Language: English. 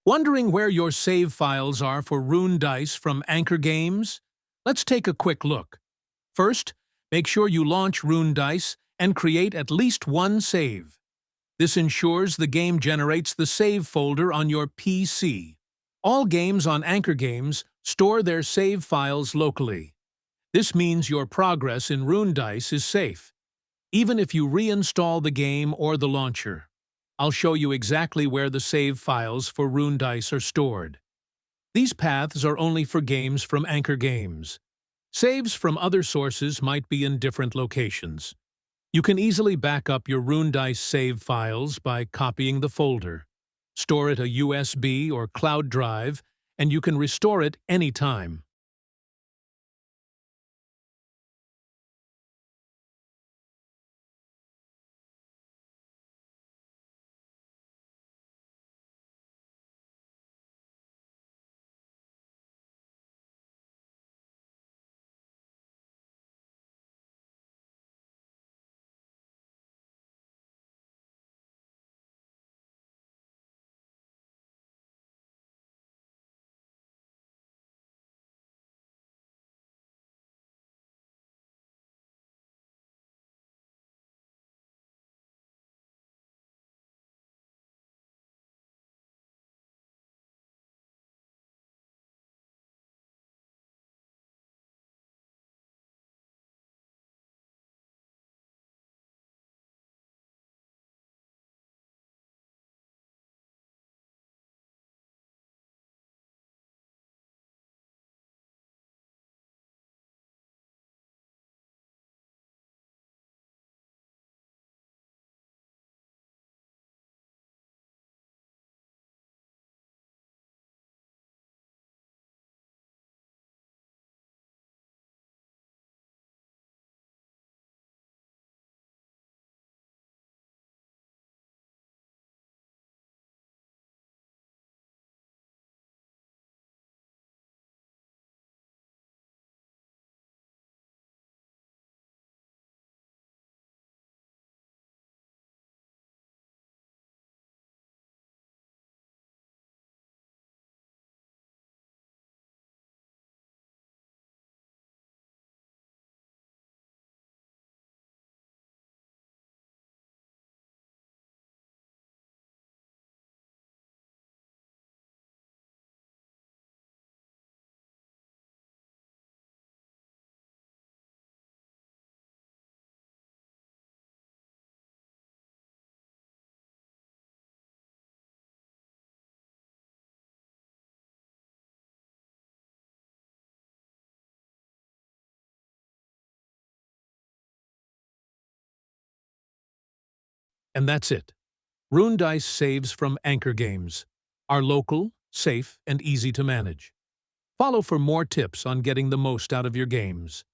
Wondering where your save files are for Rune Dice from AnkerGames? Let's take a quick look. First, make sure you launch Rune Dice and create at least one save. This ensures the game generates the save folder on your PC. All games on AnkerGames store their save files locally. This means your progress in Rune Dice is safe, even if you reinstall the game or the launcher. I'll show you exactly where the save files for Rune Dice are stored. These paths are only for games from AnkerGames. Saves from other sources might be in different locations. You can easily back up your Rune Dice save files by copying the folder. Store it a USB or cloud drive, and you can restore it anytime. And that's it. Rune Dice saves from AnkerGames are local, safe, and easy to manage. Follow for more tips on getting the most out of your games.